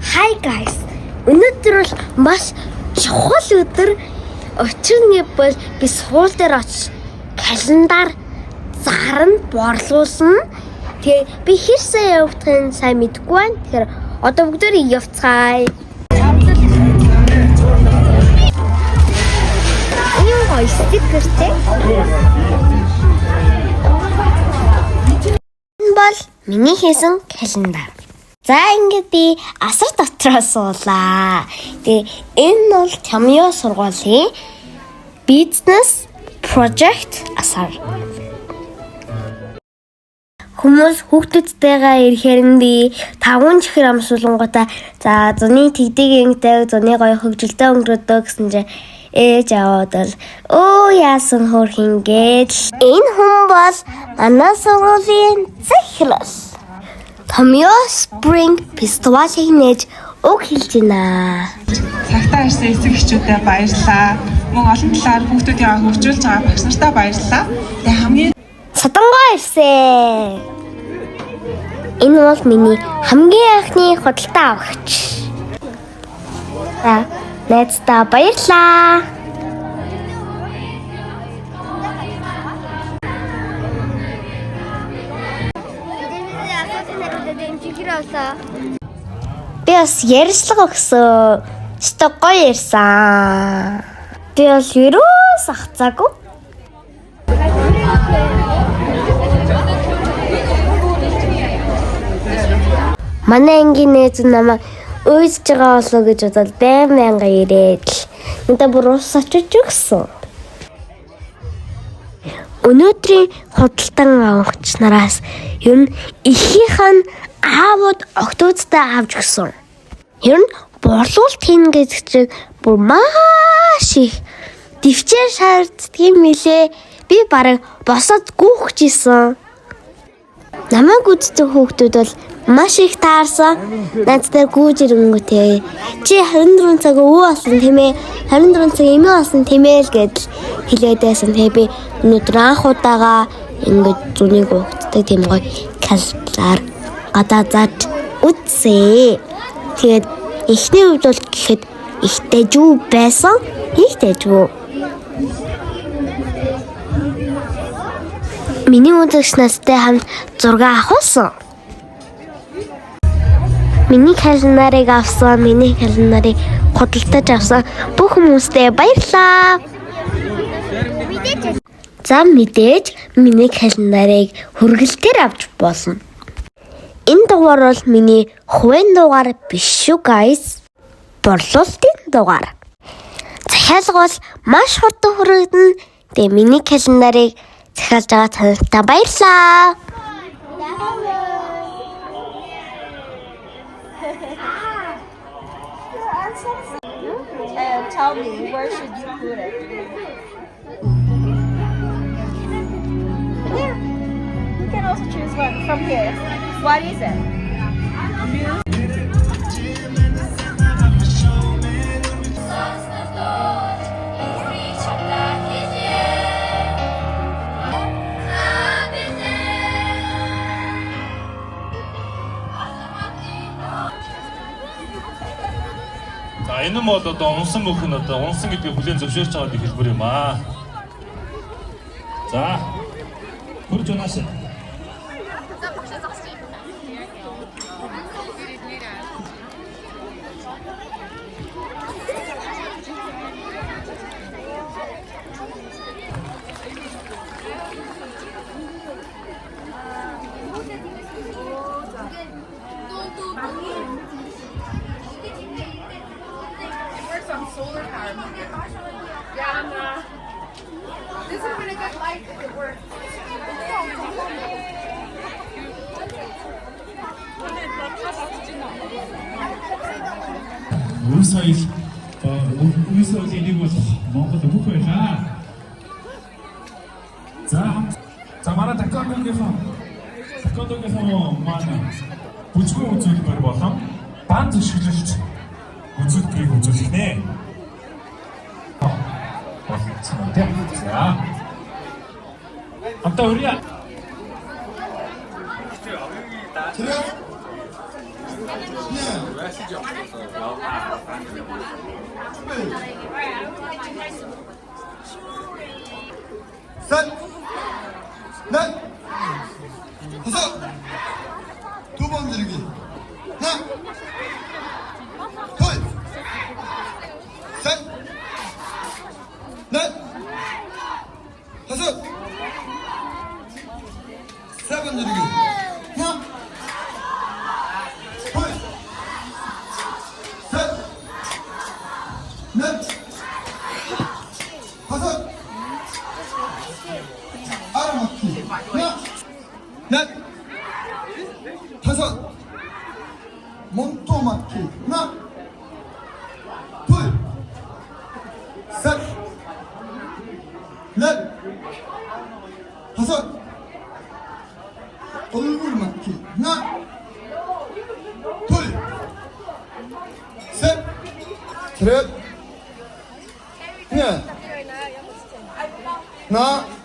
Hi guys. Өнөөдөр бол маш чухал өдөр. Учир нь бол би суул дээр очиж календар зарна борлуулна. Тэгээ би хэр сайн явагдахын сайн мэдэхгүй байна. Тэгэхээр одоо бүгдээрээ явцгаая. Энэ гоё стикертэй. Энэ бол миний хийсэн календар. За ингээд би асар дотроо суулаа. Тэгээ энэ бол Чамьёо сургуулийн бизнес project асар. Хүмүүс хүүхдүүдтэйгээ ирэхээр нь би 5 чихэр амсуулангуудаа за зуны тэгдэгэнтэй зуны гоё хөгжилтэй өнгөрөөдөө гэсэн чинь ээж аваад л яасан хөрхин гэж. Энэ хүн бол манай сургуулийн захирал. Чамьёо Spring Festival-ийг нээж үг хэлж байна. Цагтаа ирсэн эцэг эхчүүдэд баярлалаа. Мөн олон талаар хүүхдүүдийн хөгжүүлж байгаа багш нартаа баярлалаа. Тэгээ хамгийн Сатангоо ирсэн. Энэ бол миний хамгийн анхны худалдаа авахч. За, найздаа баярлалаа. Би бас ярьслага өгсөн. Сток гоё ярьсан. Би бол юус ахцаагүй. Манай ангийн нээз намайг уйсж байгаа болов гэж бодоод байнга ирээд л надад бүр ус очиж өгсөн. Өнөөдрийн худалдан авахч нараас ер нь ихийнх нь аавууд октоодтай авч өгсөн. Ер нь борлуулалт хийн гэдэг чинь бүр маш их дэвчээр шаарддаг юм билээ. Би бараг босоод гүйхэж исэн. Намайг үздэг хүүхдүүд бол маш их таарсан. Надтай гүйж ирэнгүүтээ чи 24 цаг өвөө болсон тийм ээ. 24 цаг эмээ болсон тийм ээ л гэдэл хэлээд байсан. Тэгээ би өнөөдөр анх удаага ингэж зүнийг хүүхдтэй тийм гоё календар гадаа зааж үзье. Тэгээд эхний үед бол гэхэд их дэжүү байсан. Их дэжүү. Миний үзэгч настай хамт 6 авсан. Миний календарыг авсан, миний календарыг худалдаж авсан бүх хүмүүстээ баярлалаа. За мэдээж миний календарыг хүргэлтээр авч болно. Энэ дугаар бол миний хувийн дугаар биш шүү guys. Борлуулалтын дугаар. Захиалга бол маш хурдан хүрэгдэнэ. Тэгээ миний календарыг захиалж байгаа тантай баярлалаа. Tell me, where should you put it? Here. You can also choose one from here. What is it? Энэ нь бол одоо унсан мөх нь одоо унсан гэдгийг бүлээн зөвшөөрч байгаа хэлбэр юм аа. За. Хурж унаас. Solar power. Yeah, this is really good light if it works. Үсэл энийг бол Монгол бүх байлаа. За манай такондогийнхоо манай бүжгүй үзүүлбэр болон банд зөвшөөрөлт үзүүлбэрийг үзүүлэх нэ. За. Хамтаа үрье. 그래? 예. 셋, 넷, 다섯. 두 번 들기. 하나, 둘, 셋, 넷, 다섯. 세 번 들기. 하나, 둘, 셋, 넷, 다섯. 알아맞기. 하나, 넷, 다섯. 몸통 맞기. 하나, 둘, 셋, 넷, 다섯. 얼굴 맞기. 하나, 둘, 셋, 넷, 하나,